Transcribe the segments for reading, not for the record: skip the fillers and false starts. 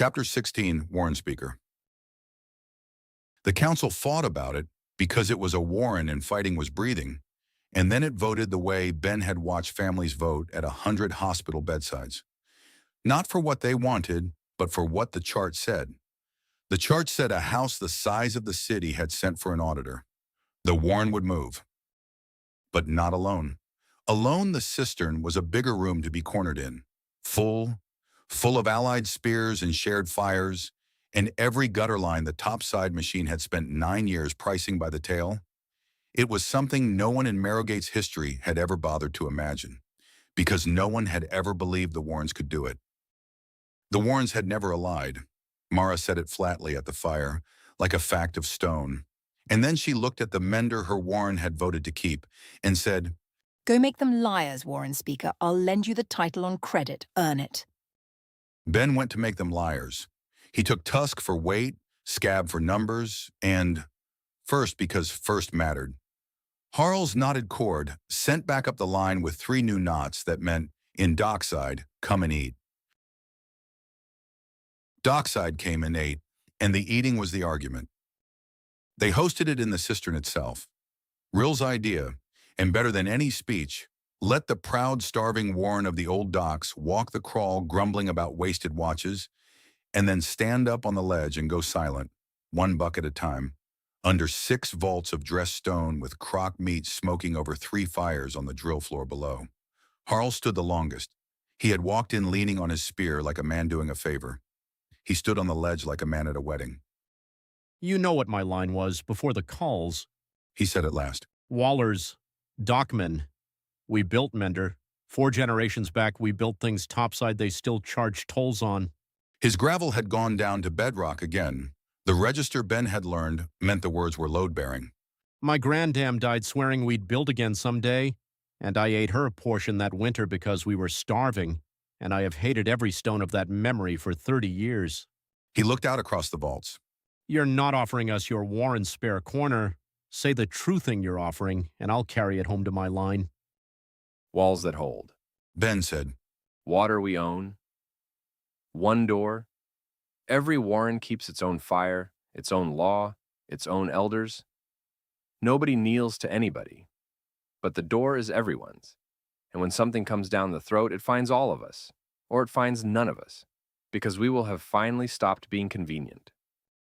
Chapter 16, Warren Speaker. The council fought about it because it was a warren and fighting was breathing, and then it voted the way Ben had watched families vote at 100 hospital bedsides. Not for what they wanted, but for what the chart said. The chart said a house the size of the city had sent for an auditor. The warren would move. But not alone. Alone, the cistern was a bigger room to be cornered in, full of allied spears and shared fires, and every gutter line the topside machine had spent 9 years pricing by the tail. It was something no one in Marrowgate's history had ever bothered to imagine, because no one had ever believed the Warrens could do it. The Warrens had never lied. Mara said it flatly at the fire, like a fact of stone. And then she looked at the mender her Warren had voted to keep and said, "Go make them liars, Warren Speaker. I'll lend you the title on credit. Earn it." Ben went to make them liars. He took Tusk for weight, Scab for numbers, and first because first mattered. Harl's knotted cord sent back up the line with 3 new knots that meant, in Dockside, come and eat. Dockside came and ate, and the eating was the argument. They hosted it in the cistern itself. Rill's idea, and better than any speech, let the proud, starving Warren of the old docks walk the crawl grumbling about wasted watches, and then stand up on the ledge and go silent, 1 buck at a time, under 6 vaults of dressed stone with crock meat smoking over 3 fires on the drill floor below. Harl stood the longest. He had walked in leaning on his spear like a man doing a favor. He stood on the ledge like a man at a wedding. "You know what my line was before the calls," he said at last. "Wallers, dockmen. We built Mender. 4 generations back, we built things topside they still charge tolls on." His gravel had gone down to bedrock again. The register Ben had learned meant the words were load-bearing. "My granddam died swearing we'd build again someday, and I ate her portion that winter because we were starving, and I have hated every stone of that memory for 30 years. He looked out across the vaults. "You're not offering us your Warren spare corner. Say the true thing you're offering, and I'll carry it home to my line." "Walls that hold." Ben said. "Water we own. 1 door. Every warren keeps its own fire, its own law, its own elders. Nobody kneels to anybody. But the door is everyone's. And when something comes down the throat, it finds all of us, or it finds none of us, because we will have finally stopped being convenient."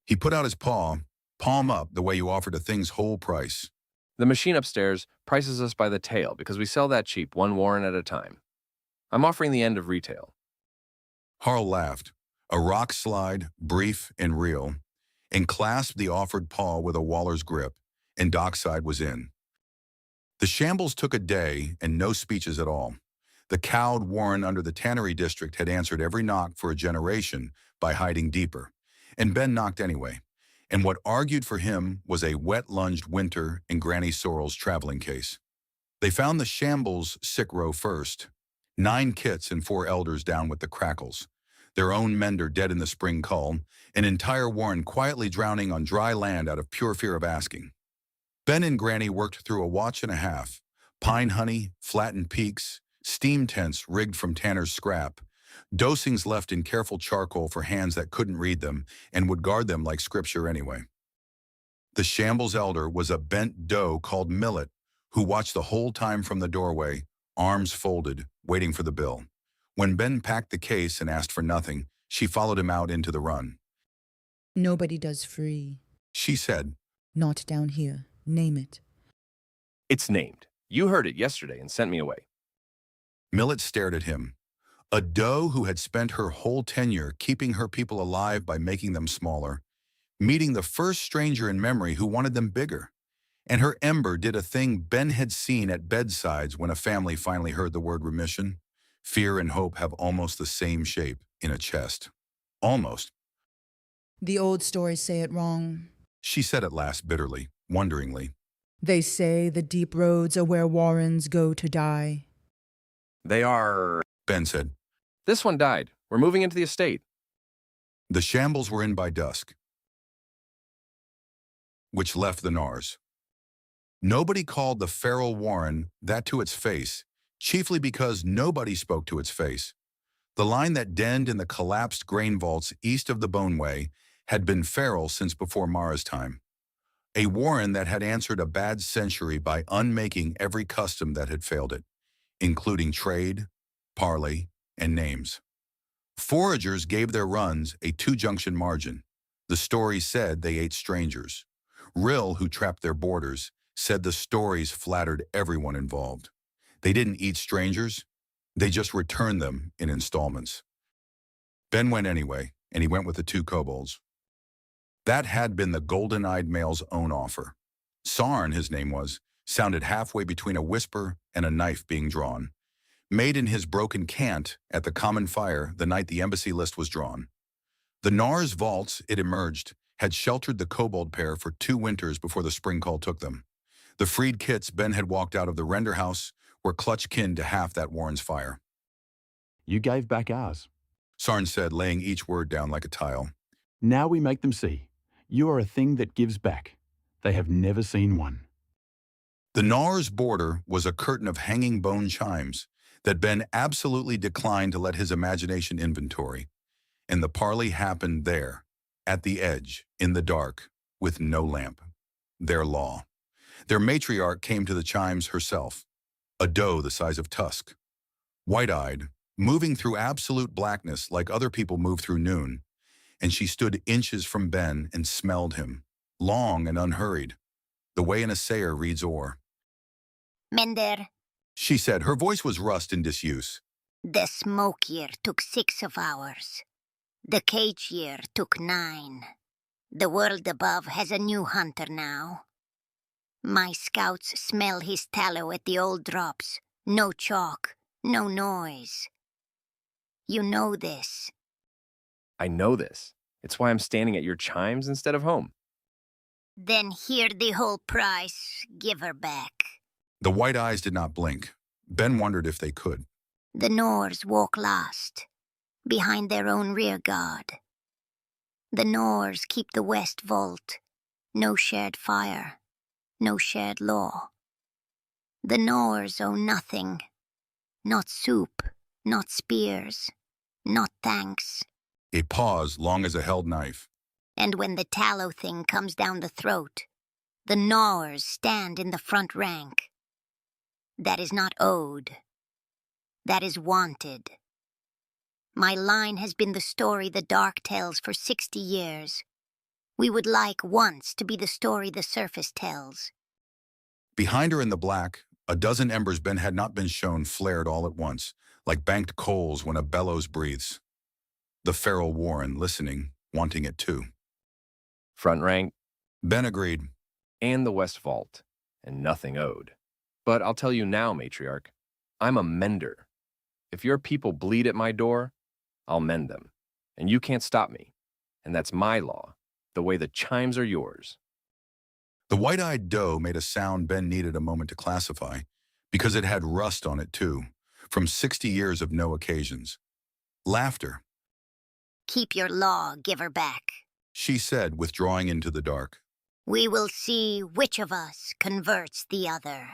He put out his paw, palm up the way you offered a thing's whole price. "The machine upstairs prices us by the tail because we sell that cheap, 1 warren at a time. I'm offering the end of retail." Harl laughed, a rock slide, brief and real, and clasped the offered paw with a waller's grip, and Dockside was in. The shambles took a day and no speeches at all. The cowed Warren under the tannery district had answered every knock for a generation by hiding deeper, and Ben knocked anyway. And what argued for him was a wet-lunged winter in Granny Sorrel's traveling case. They found the shambles sick row first. 9 kits and 4 elders down with the crackles. Their own mender dead in the spring cull, an entire warren quietly drowning on dry land out of pure fear of asking. Ben and Granny worked through a watch and a half. Pine honey, flattened peaks, steam tents rigged from tanner's scrap, dosings left in careful charcoal for hands that couldn't read them and would guard them like scripture anyway. The shambles elder was a bent doe called Millet, who watched the whole time from the doorway, arms folded, waiting for the bill. When Ben packed the case and asked for nothing, she followed him out into the run. "Nobody does free," she said. "Not down here. Name it." "It's named. You heard it yesterday and sent me away." Millet stared at him. A doe who had spent her whole tenure keeping her people alive by making them smaller, meeting the first stranger in memory who wanted them bigger. And her ember did a thing Ben had seen at bedsides when a family finally heard the word remission. Fear and hope have almost the same shape in a chest. Almost. "The old stories say it wrong," she said at last bitterly, wonderingly. "They say the deep roads are where Warrens go to die." "They are..." Ben said. "This one died. We're moving into the estate." The shambles were in by dusk, which left the Nars. Nobody called the feral warren that to its face, chiefly because nobody spoke to its face. The line that denned in the collapsed grain vaults east of the Boneway had been feral since before Mara's time. A warren that had answered a bad century by unmaking every custom that had failed it, including trade, parley, and names. Foragers gave their runs a two-junction margin. The story said they ate strangers. Rill, who trapped their boarders, said the stories flattered everyone involved. They didn't eat strangers, they just returned them in installments. Ben went anyway, and he went with the two kobolds. That had been the golden-eyed male's own offer. Sarn, his name was, sounded halfway between a whisper and a knife being drawn. Made in his broken cant at the common fire the night the embassy list was drawn. The Nar's vaults, it emerged, had sheltered the kobold pair for 2 winters before the spring call took them. The freed kits Ben had walked out of the render house were clutch kin to half that warren's fire. You gave back ours. Sarn said, laying each word down like a tile. Now we make them see. You are a thing that gives back. They have never seen one. The Nar's border was a curtain of hanging bone chimes that Ben absolutely declined to let his imagination inventory. And the parley happened there, at the edge, in the dark, with no lamp. Their law. Their matriarch came to the chimes herself, a doe the size of Tusk. White-eyed, moving through absolute blackness like other people move through noon, and she stood inches from Ben and smelled him, long and unhurried, the way an assayer reads ore. Mender, She said, her voice was rust in disuse. the smoke year took 6 of ours. The cage year took 9. The world above has a new hunter now. My scouts smell his tallow at the old drops. No chalk, no noise. You know this. I know this. It's why I'm standing at your chimes instead of home. Then hear the whole price. Give her back. The white eyes did not blink. Ben wondered if they could. The Norse walk last, behind their own rear guard. The Norse keep the west vault. No shared fire, no shared law. The Norse own nothing. Not soup, not spears, not thanks. A pause long as a held knife. And when the tallow thing comes down the throat, the gnawers stand in the front rank. That is not owed. That is wanted. My line has been the story the dark tells for 60 years. We would like once to be the story the surface tells. Behind her in the black, a dozen embers Ben had not been shown flared all at once, like banked coals when a bellows breathes. The feral warren listening, wanting it too. Front rank Ben agreed. and the west vault, and nothing owed. But I'll tell you now, matriarch, I'm a mender. If your people bleed at my door, I'll mend them. And you can't stop me. And that's my law, the way the chimes are yours. The white-eyed doe made a sound Ben needed a moment to classify, because it had rust on it too, from 60 years of no occasions. Laughter, Keep your law, give her back. she said, withdrawing into the dark. We will see which of us converts the other.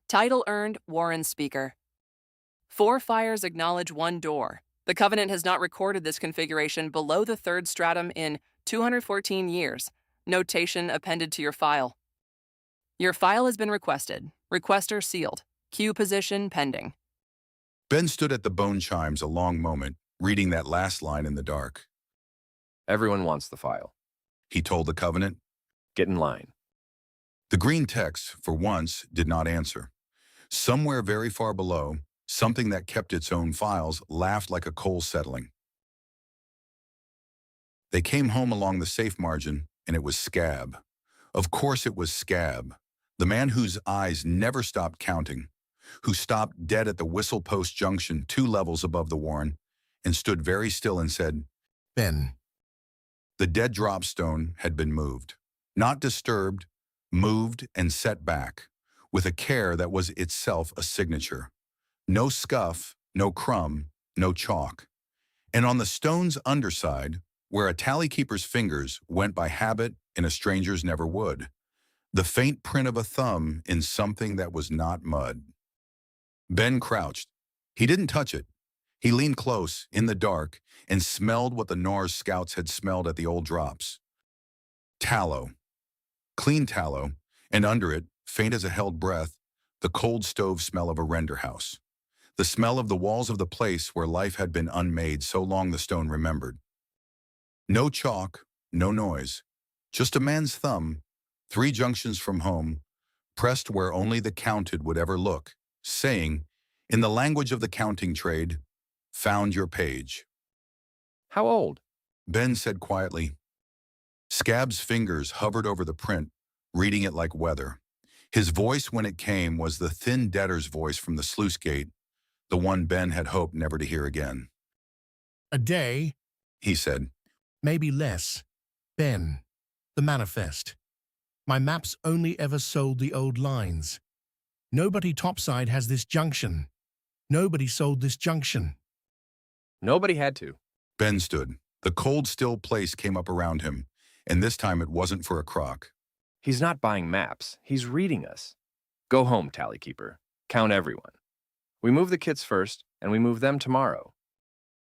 Title earned, Warren Speaker. 4 fires acknowledge 1 door. The Covenant has not recorded this configuration below the 3rd stratum in 214 years. Notation appended to your file. Your file has been requested. Requester sealed. Queue position pending. Ben stood at the bone chimes a long moment, reading that last line in the dark. Everyone wants the file. He told the Covenant. Get in line. The green text, for once, did not answer. Somewhere very far below, something that kept its own files laughed like a coal settling. They came home along the safe margin, and it was Scab. Of course it was Scab, the man whose eyes never stopped counting, who stopped dead at the Whistle Post Junction 2 levels above the warren, and stood very still and said, Ben. The dead dropstone had been moved. Not disturbed, moved and set back, with a care that was itself a signature. No scuff, no crumb, no chalk. And on the stone's underside, where a tally keeper's fingers went by habit and a stranger's never would, the faint print of a thumb in something that was not mud. Ben crouched. He didn't touch it. He leaned close, in the dark, and smelled what the Norse scouts had smelled at the old drops. Tallow. Clean tallow, and under it, faint as a held breath, the cold stove smell of a render house. The smell of the walls of the place where life had been unmade so long the stone remembered. No chalk, no noise, just a man's thumb, 3 junctions from home, pressed where only the counted would ever look, saying, in the language of the counting trade, "Found your page." How old? Ben said quietly. Scab's fingers hovered over the print, reading it like weather. His voice when it came was the thin debtor's voice from the sluice gate, the one Ben had hoped never to hear again. A day, He said, maybe less. Ben, the manifest. My maps only ever sold the old lines. Nobody topside has this junction. Nobody sold this junction. Nobody had to. Ben stood. The cold, still place came up around him, and this time it wasn't for a crock. He's not buying maps. He's reading us. Go home, tally keeper. Count everyone. We move the kits first, and we move them tomorrow.